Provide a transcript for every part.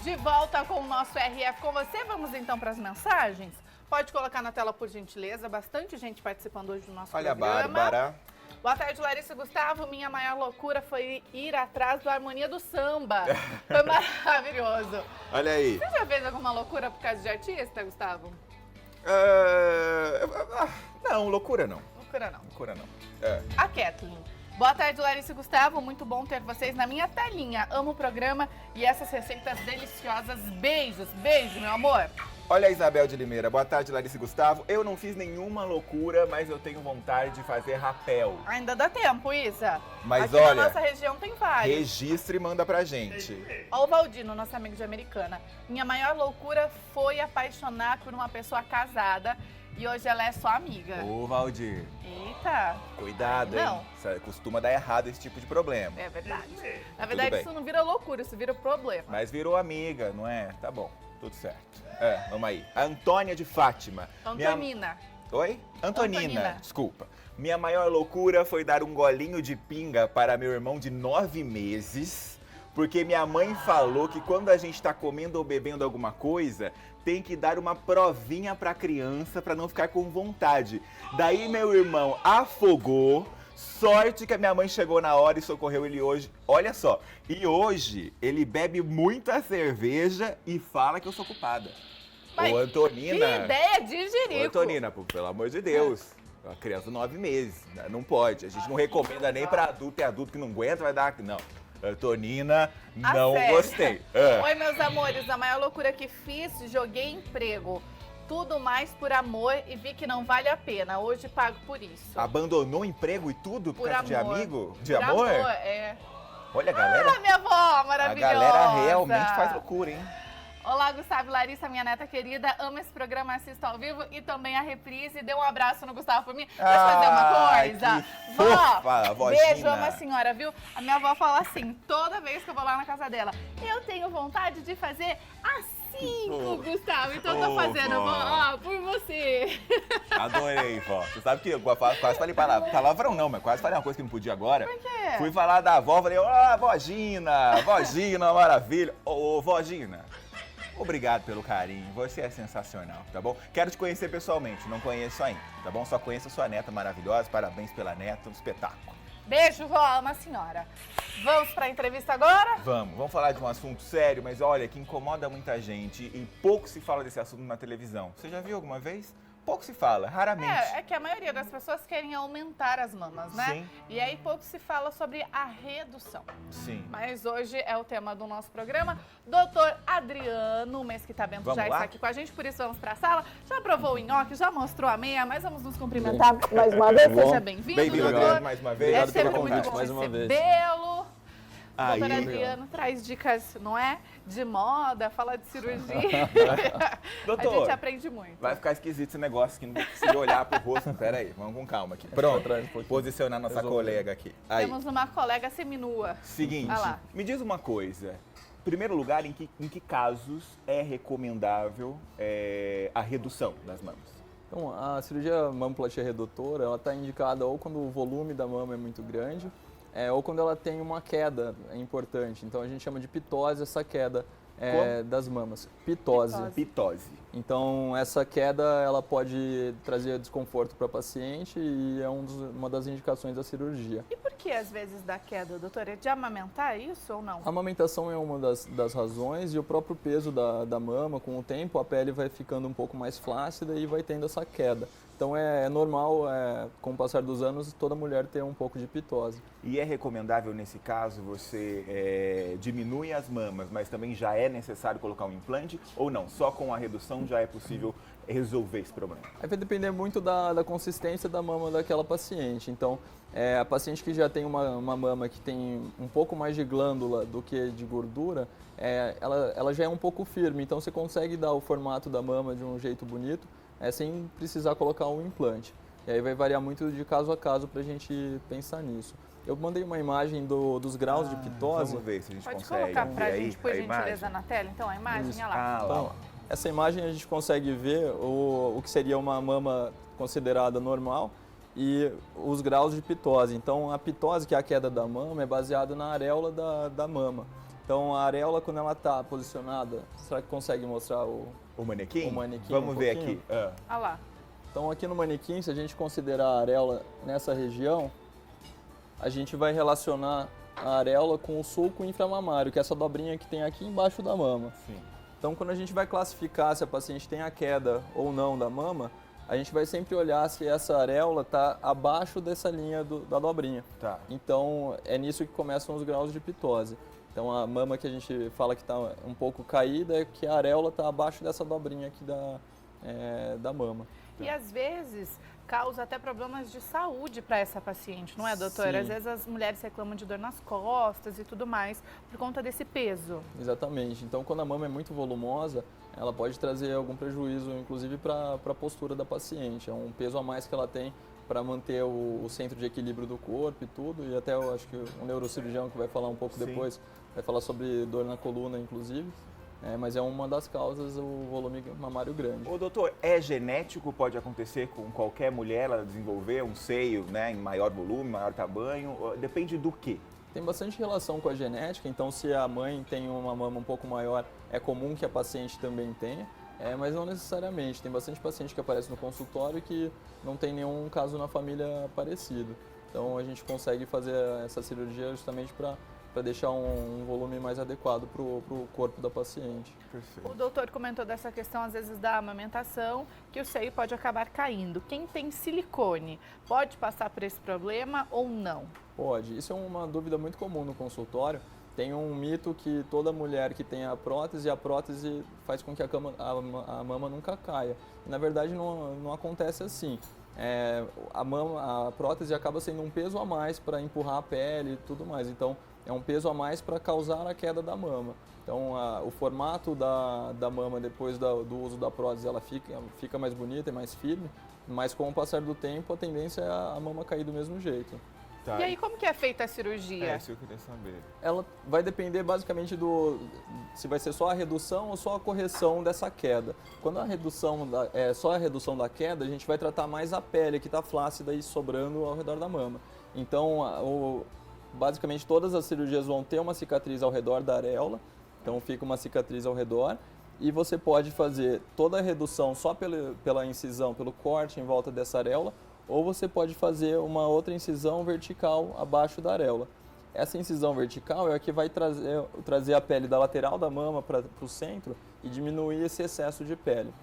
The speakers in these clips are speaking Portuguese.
De volta com o nosso RF com você. Vamos então para as mensagens? Pode colocar na tela, por gentileza. Bastante gente participando hoje do nosso programa. Olha a Bárbara. Boa tarde, Larissa e Gustavo. Minha maior loucura foi ir atrás do Harmonia do Samba. Foi maravilhoso. Olha aí. Você já fez alguma loucura por causa de artista, Gustavo? Não, loucura não. Loucura não. Loucura não. A Kathleen. Boa tarde, Larissa e Gustavo. Muito bom ter vocês na minha telinha. Amo o programa e essas receitas deliciosas. Beijos, beijo, meu amor. Olha a Isabel de Limeira. Boa tarde, Larissa e Gustavo. Eu não fiz nenhuma loucura, mas eu tenho vontade de fazer rapel. Ainda dá tempo, Isa. Mas aqui olha, na nossa região tem vários. registre e manda pra gente. Ó o Valdino, nosso amigo de Americana. Minha maior loucura foi apaixonar por uma pessoa casada e hoje ela é só amiga. Ô, Valdir, Eita. cuidado, Não. hein? Isso costuma dar errado esse tipo de problema. É verdade. Na Tudo verdade, bem. isso não vira loucura, isso vira problema. Mas virou amiga, não é? Tá bom, tudo certo. Vamos aí. A Antônia de Fátima. Antonina. Oi? Antonina, Antonina. desculpa. Minha maior loucura foi dar um golinho de pinga para meu irmão de 9 meses, porque minha mãe falou que quando a gente tá comendo ou bebendo alguma coisa, tem que dar uma provinha pra criança pra não ficar com vontade. Daí meu irmão afogou. Sorte que a minha mãe chegou na hora e socorreu ele hoje. Olha só, e hoje ele bebe muita cerveja e fala que eu sou culpada. Mas Ô, Antonina. Que ideia de jirico. Ô, Antonina, pelo amor de Deus. Uma criança de 9 meses, né? Não pode. A gente não recomenda nem pra adulto, é adulto que não aguenta, vai dar. Não. Antonina, não sério. gostei. Oi, meus amores. A maior loucura que fiz, joguei emprego. Tudo mais por amor e vi que não vale a pena. Hoje pago por isso. Abandonou o emprego e tudo por causa de amor. amigo? De Por amor? é. Olha, a galera. Ah, minha avó A maravilhosa. galera realmente faz loucura, hein? Olá, Gustavo e Larissa, minha neta querida. Amo esse programa, assisto ao vivo e também a reprise. Dê um abraço no Gustavo por mim. Deixa eu fazer uma coisa. Que fofa, vozinha. Beijo, amo a senhora, viu? A minha avó fala assim, toda vez que eu vou lá na casa dela. Eu tenho vontade de fazer assim, Gustavo. Então eu tô fazendo, vó, por você. Adorei, vó. Você sabe que eu quase falei palavrão não, mas quase falei uma coisa que não podia agora. Por quê? Fui falar da avó, falei, ó, Vogina, maravilha. Ô, Vogina, obrigado pelo carinho, você é sensacional, tá bom? Quero te conhecer pessoalmente, não conheço ainda, tá bom? Só conheço sua neta maravilhosa, parabéns pela neta, um espetáculo. Beijo, vó, amo a senhora. Vamos pra entrevista agora? Vamos falar de um assunto sério, mas olha, que incomoda muita gente e pouco se fala desse assunto na televisão. Você já viu alguma vez? Pouco se fala, raramente. É que a maioria das pessoas querem aumentar as mamas, né? Sim. E aí pouco se fala sobre a redução. Sim. Mas hoje é o tema do nosso programa. Doutor Adriano Mesquita-Bento Vamos já lá? está aqui com a gente, por isso vamos para a sala. Já provou o nhoque, já mostrou a meia, mas vamos nos cumprimentar mais uma vez. Seja bem-vindo, Bem-vindo, doutor. Adriano, mais uma vez. É Obrigado pelo sempre muito convite. bom mais uma vez. recebê-lo. Aí. Doutor Adriano traz dicas, não é? De moda, fala de cirurgia. Doutor, A gente aprende muito. vai ficar esquisito esse negócio que não vou conseguir olhar pro rosto. Pera aí, vamos com calma aqui. Pronto, Atrás um pouquinho. posicionar nossa Resolveu. colega aqui. Aí, Temos uma colega seminua. seguinte, Vai lá. me diz uma coisa. Em primeiro lugar, em que casos é recomendável a redução das mamas? Então, a cirurgia mamoplastia redutora, ela está indicada ou quando o volume da mama é muito grande, ou quando ela tem uma queda importante. Então, a gente chama de pitose essa queda das mamas. Pitose. Pitose. Então, essa queda, ela pode trazer desconforto para a paciente e é uma das indicações da cirurgia. E por que às vezes dá queda, doutora? É de amamentar isso ou não? A amamentação é uma das razões e o próprio peso da mama, com o tempo, a pele vai ficando um pouco mais flácida e vai tendo essa queda. Então é normal, com o passar dos anos, toda mulher ter um pouco de pitose. E é recomendável, nesse caso, você diminui as mamas, mas também já é necessário colocar um implante? Ou não? Só com a redução já é possível resolver esse problema? Aí vai depender muito da consistência da mama daquela paciente. Então, a paciente que já tem uma mama que tem um pouco mais de glândula do que de gordura, ela já é um pouco firme. Então, você consegue dar o formato da mama de um jeito bonito, sem precisar colocar um implante. E aí vai variar muito de caso a caso para a gente pensar nisso. Eu mandei uma imagem dos graus de pitose. Vamos ver se a gente Pode consegue. colocar pra ver aí gente, por a gentileza, imagem? na tela, então, a imagem, Isso. olha lá. Ah, lá, Então, ó. essa imagem a gente consegue ver o que seria uma mama considerada normal e os graus de pitose. Então, a pitose, que é a queda da mama, é baseada na areola da mama. Então a areola, quando ela está posicionada, será que consegue mostrar O manequim? o manequim Vamos um ver pouquinho? aqui. Ah. Olha lá. Então aqui no manequim, se a gente considerar a areola nessa região, a gente vai relacionar a areola com o sulco inframamário, que é essa dobrinha que tem aqui embaixo da mama. Sim. Então quando a gente vai classificar se a paciente tem a queda ou não da mama, a gente vai sempre olhar se essa areola está abaixo dessa linha da dobrinha. Tá. Então é nisso que começam os graus de pitose. Então a mama que a gente fala que está um pouco caída é que a areola está abaixo dessa dobrinha aqui da mama. E às vezes causa até problemas de saúde para essa paciente, não é, doutora? Sim. Às vezes as mulheres reclamam de dor nas costas e tudo mais por conta desse peso. Exatamente. Então quando a mama é muito volumosa, ela pode trazer algum prejuízo, inclusive para a postura da paciente. É um peso a mais que ela tem para manter o centro de equilíbrio do corpo e tudo. E até eu acho que o neurocirurgião que vai falar um pouco Sim. depois, vai falar sobre dor na coluna, inclusive. Mas é uma das causas o volume mamário grande. Ô doutor, é genético? Pode acontecer com qualquer mulher ela desenvolver um seio, né, em maior volume, maior tamanho? Depende do quê? Tem bastante relação com a genética, então se a mãe tem uma mama um pouco maior, é comum que a paciente também tenha, mas não necessariamente. Tem bastante paciente que aparece no consultório que não tem nenhum caso na família parecido. Então a gente consegue fazer essa cirurgia justamente para deixar um volume mais adequado para o corpo da paciente. Perfeito. O doutor comentou dessa questão, às vezes, da amamentação, que o seio pode acabar caindo. Quem tem silicone pode passar por esse problema ou não? Pode. Isso é uma dúvida muito comum no consultório. Tem um mito que toda mulher que tem a prótese faz com que a mama nunca caia. Na verdade, não acontece assim. A prótese acaba sendo um peso a mais para empurrar a pele e tudo mais. Então, é um peso a mais para causar a queda da mama. Então, o formato da mama depois do uso da prótese, ela fica mais bonita e mais firme, mas com o passar do tempo, a tendência é a mama cair do mesmo jeito. Tá. E aí, como que é feita a cirurgia? É isso que eu queria saber. Ela vai depender basicamente se vai ser só a redução ou só a correção dessa queda. Quando a redução é só a redução da queda, a gente vai tratar mais a pele que está flácida e sobrando ao redor da mama. Então, basicamente todas as cirurgias vão ter uma cicatriz ao redor da areola, então fica uma cicatriz ao redor. E você pode fazer toda a redução só pela incisão, pelo corte em volta dessa areola, ou você pode fazer uma outra incisão vertical abaixo da areola. Essa incisão vertical é a que vai trazer a pele da lateral da mama para o centro e diminuir esse excesso de pele.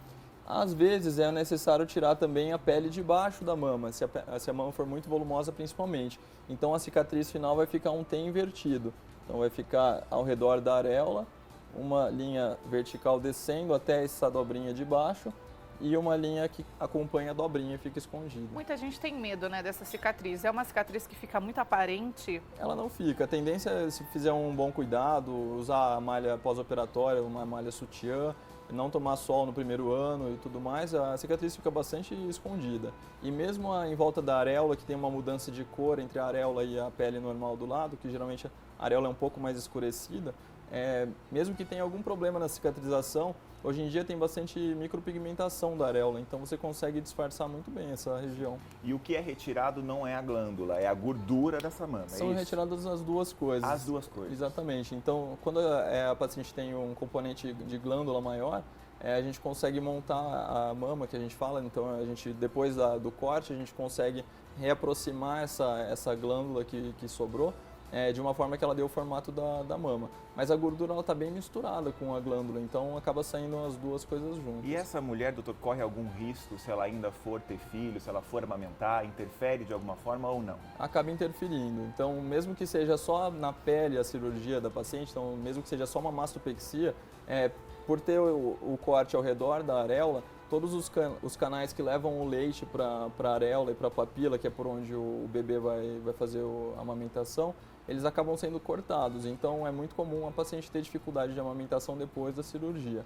Às vezes é necessário tirar também a pele de baixo da mama, se a mama for muito volumosa principalmente. Então a cicatriz final vai ficar um T invertido. Então vai ficar ao redor da areola, uma linha vertical descendo até essa dobrinha de baixo, e uma linha que acompanha a dobrinha e fica escondida. Muita gente tem medo, né, dessa cicatriz. É uma cicatriz que fica muito aparente? Ela não fica. A tendência é, se fizer um bom cuidado, usar a malha pós-operatória, uma malha sutiã, não tomar sol no primeiro ano e tudo mais, a cicatriz fica bastante escondida. E mesmo em volta da areola, que tem uma mudança de cor entre a areola e a pele normal do lado, que geralmente a areola é um pouco mais escurecida, mesmo que tenha algum problema na cicatrização, hoje em dia tem bastante micropigmentação da areola, então você consegue disfarçar muito bem essa região. E o que é retirado não é a glândula, é a gordura dessa mama, São é isso? retiradas as duas coisas. As duas coisas. Exatamente. Então, quando a paciente tem um componente de glândula maior, a gente consegue montar a mama, que a gente fala. Então, depois do corte, a gente consegue reaproximar essa glândula que sobrou, de uma forma que ela dê o formato da mama. Mas a gordura está bem misturada com a glândula, então acaba saindo as duas coisas juntas. E essa mulher, doutor, corre algum risco se ela ainda for ter filho, se ela for amamentar, interfere de alguma forma ou não? Acaba interferindo. Então, mesmo que seja só na pele a cirurgia da paciente, então mesmo que seja só uma mastopexia, por ter o corte ao redor da areola, todos os canais que levam o leite para a areola e para a papila, que é por onde o bebê vai fazer a amamentação, eles acabam sendo cortados. Então é muito comum a paciente ter dificuldade de amamentação depois da cirurgia.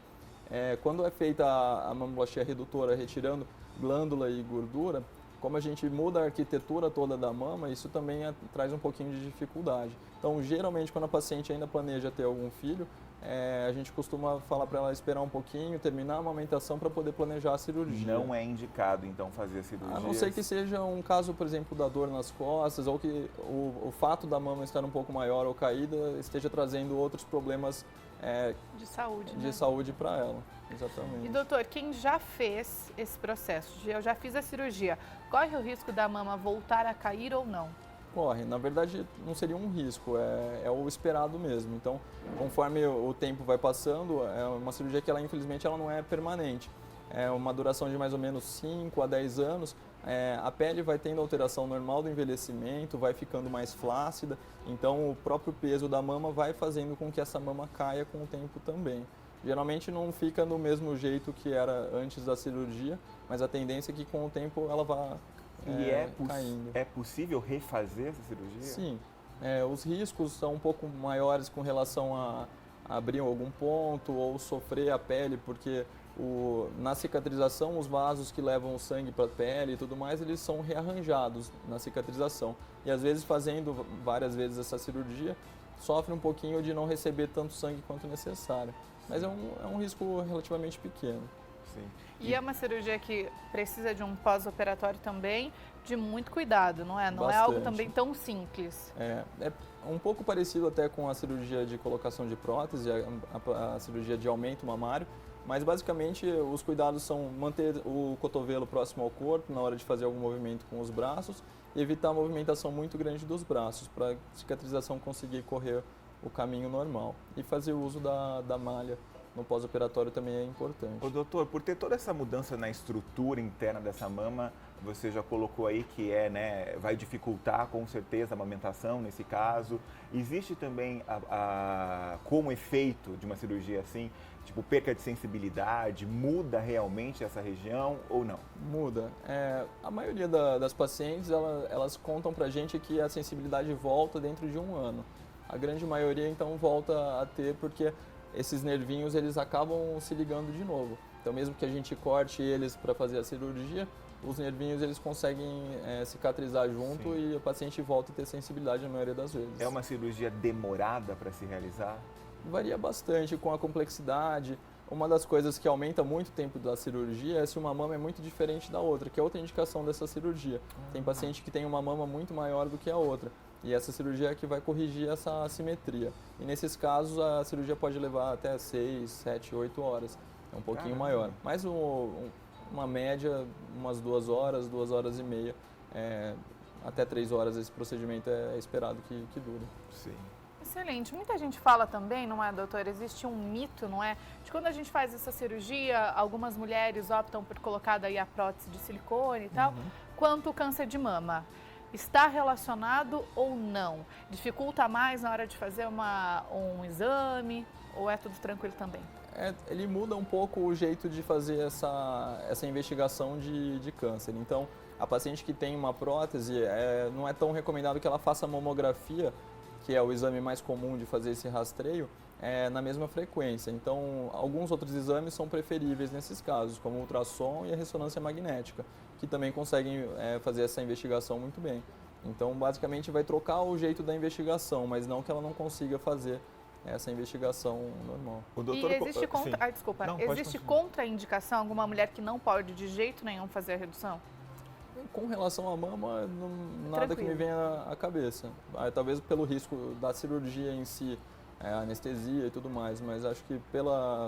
Quando é feita a mamoplastia redutora, retirando glândula e gordura, como a gente muda a arquitetura toda da mama, isso também traz um pouquinho de dificuldade. Então, geralmente, quando a paciente ainda planeja ter algum filho, a gente costuma falar para ela esperar um pouquinho, terminar a amamentação para poder planejar a cirurgia. Não é indicado, então, fazer a cirurgia? A não ser que seja um caso, por exemplo, da dor nas costas, ou que o fato da mama estar um pouco maior ou caída esteja trazendo outros problemas de saúde para ela. Exatamente. E doutor, quem já fez esse processo, eu já fiz a cirurgia, corre o risco da mama voltar a cair ou não? Corre. Na verdade, não seria um risco, é o esperado mesmo. Então, conforme o tempo vai passando, é uma cirurgia que ela, infelizmente, ela não é permanente. É uma duração de mais ou menos 5 a 10 anos. A pele vai tendo alteração normal do envelhecimento, vai ficando mais flácida, então o próprio peso da mama vai fazendo com que essa mama caia com o tempo também. Geralmente não fica do mesmo jeito que era antes da cirurgia, mas a tendência é que com o tempo ela vá caindo. É possível refazer essa cirurgia? Sim. Os riscos são um pouco maiores com relação a abrir algum ponto ou sofrer a pele, porque na cicatrização, os vasos que levam o sangue para a pele e tudo mais, eles são rearranjados na cicatrização. E às vezes, fazendo várias vezes essa cirurgia, sofre um pouquinho de não receber tanto sangue quanto necessário. Mas é um risco relativamente pequeno. Sim. E é uma cirurgia que precisa de um pós-operatório também, de muito cuidado, não é? Não é algo também tão simples. É um pouco parecido até com a cirurgia de colocação de prótese, a cirurgia de aumento mamário, mas basicamente os cuidados são manter o cotovelo próximo ao corpo na hora de fazer algum movimento com os braços e evitar a movimentação muito grande dos braços para a cicatrização conseguir correr o caminho normal. E fazer uso da malha no pós-operatório também é importante. Ô, doutor, por ter toda essa mudança na estrutura interna dessa mama, você já colocou aí que vai dificultar com certeza a amamentação nesse caso. Existe também como efeito de uma cirurgia assim, tipo perca de sensibilidade, muda realmente essa região ou não? Muda. A maioria das pacientes, elas contam pra gente que a sensibilidade volta dentro de um ano. A grande maioria então volta a ter porque esses nervinhos eles acabam se ligando de novo. Então mesmo que a gente corte eles para fazer a cirurgia, os nervinhos eles conseguem cicatrizar junto. Sim. E o paciente volta a ter sensibilidade na maioria das vezes. É uma cirurgia demorada para se realizar? Varia bastante com a complexidade. Uma das coisas que aumenta muito o tempo da cirurgia é se uma mama é muito diferente da outra, que é outra indicação dessa cirurgia. Tem paciente que tem uma mama muito maior do que a outra. E essa cirurgia é que vai corrigir essa assimetria. E nesses casos a cirurgia pode levar até 6, 7, 8 horas. É um pouquinho maior. Mas uma média, umas 2 horas, 2 horas e meia, até 3 horas esse procedimento é esperado que dure. Sim. Excelente. Muita gente fala também, não é, doutor? Existe um mito, não é? De quando a gente faz essa cirurgia, algumas mulheres optam por colocar daí a prótese de silicone e tal, quanto o câncer de mama. Está relacionado ou não? Dificulta mais na hora de fazer um exame ou é tudo tranquilo também? Ele muda um pouco o jeito de fazer essa investigação de câncer. Então, a paciente que tem uma prótese, não é tão recomendado que ela faça mamografia, que é o exame mais comum de fazer esse rastreio, na mesma frequência. Então, alguns outros exames são preferíveis nesses casos, como o ultrassom e a ressonância magnética, que também conseguem fazer essa investigação muito bem. Então, basicamente, vai trocar o jeito da investigação, mas não que ela não consiga fazer essa investigação normal. O doutor... E existe existe contraindicação, alguma mulher que não pode de jeito nenhum fazer a redução? Com relação à mama, nada que me venha à cabeça. Talvez pelo risco da cirurgia em si, anestesia e tudo mais, mas acho que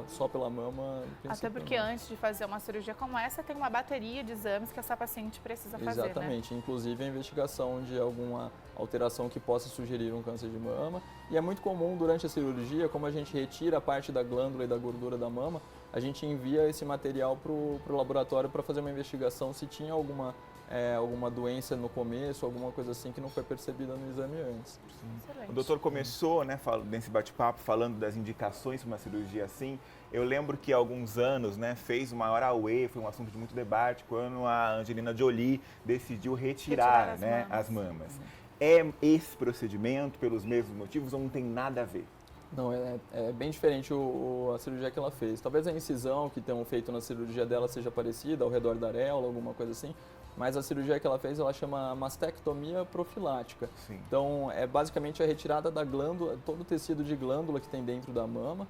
só pela mama... Até porque antes de fazer uma cirurgia como essa, tem uma bateria de exames que essa paciente precisa fazer, Exatamente, né? Inclusive a investigação de alguma alteração que possa sugerir um câncer de mama. E é muito comum durante a cirurgia, como a gente retira a parte da glândula e da gordura da mama, a gente envia esse material para o laboratório para fazer uma investigação se tinha alguma doença no começo, alguma coisa assim que não foi percebida no exame antes. Excelente. O doutor começou, nesse bate-papo, falando das indicações para uma cirurgia assim. Eu lembro que há alguns anos, fez o maior auê, foi um assunto de muito debate, quando a Angelina Jolie decidiu retirar as mamas. É esse procedimento pelos mesmos motivos ou não tem nada a ver? Não, é bem diferente a cirurgia que ela fez. Talvez a incisão que tenham feito na cirurgia dela seja parecida, ao redor da areola, alguma coisa assim, mas a cirurgia que ela fez, ela chama mastectomia profilática. Sim. Então, é basicamente a retirada da glândula, todo o tecido de glândula que tem dentro da mama,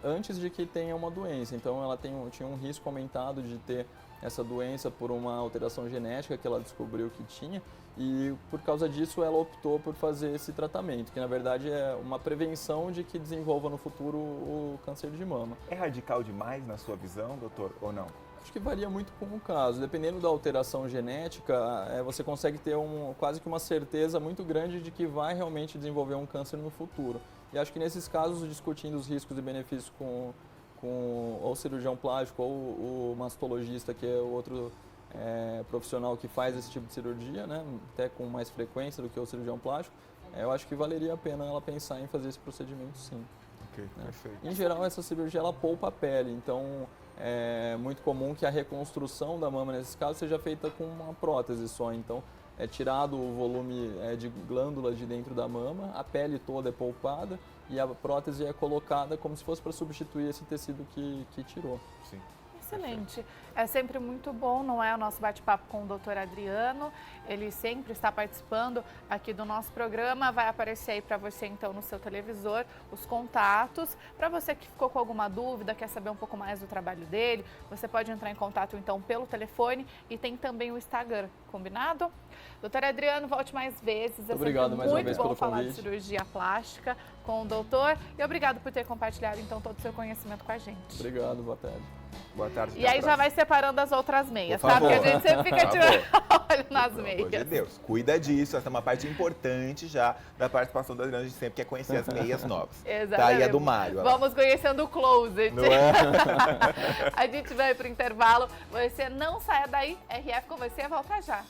antes de que tenha uma doença. Então, ela tinha um risco aumentado de ter essa doença por uma alteração genética que ela descobriu que tinha, e por causa disso ela optou por fazer esse tratamento, que na verdade é uma prevenção de que desenvolva no futuro o câncer de mama. É radical demais na sua visão, doutor, ou não? Acho que varia muito com o caso. Dependendo da alteração genética, você consegue ter quase que uma certeza muito grande de que vai realmente desenvolver um câncer no futuro. E acho que nesses casos, discutindo os riscos e benefícios com ou o cirurgião plástico ou o mastologista, que é o outro profissional que faz esse tipo de cirurgia, né, até com mais frequência do que o cirurgião plástico, eu acho que valeria a pena ela pensar em fazer esse procedimento, sim. Ok, né? perfeito. Em geral, essa cirurgia ela poupa a pele, então é muito comum que a reconstrução da mama, nesses casos, seja feita com uma prótese só. Então, é tirado o volume de glândulas de dentro da mama, a pele toda é poupada e a prótese é colocada como se fosse para substituir esse tecido que tirou. Sim. Excelente. É sempre muito bom, não é, o nosso bate-papo com o Dr. Adriano. Ele sempre está participando aqui do nosso programa. Vai aparecer aí para você, então, no seu televisor, os contatos. Para você que ficou com alguma dúvida, quer saber um pouco mais do trabalho dele, você pode entrar em contato, então, pelo telefone, e tem também o Instagram, combinado? Doutor Adriano, volte mais vezes. Obrigado mais uma vez pelo muito bom falar de convite. cirurgia plástica com o doutor. E obrigado por ter compartilhado, então, todo o seu conhecimento com a gente. Obrigado, boa tarde. Boa tarde. E aí já vai separando as outras meias, Por tá? favor. Porque a gente sempre fica tirando olho nas Pelo meias. amor de Deus, cuida disso, essa é uma parte importante já da participação do Adriano, a gente sempre quer conhecer as meias novas. Exatamente. Tá aí a do Mário. ó. Vamos conhecendo o closet. Não é? A gente vai pro intervalo. Você não saia daí. RF com você, volta já.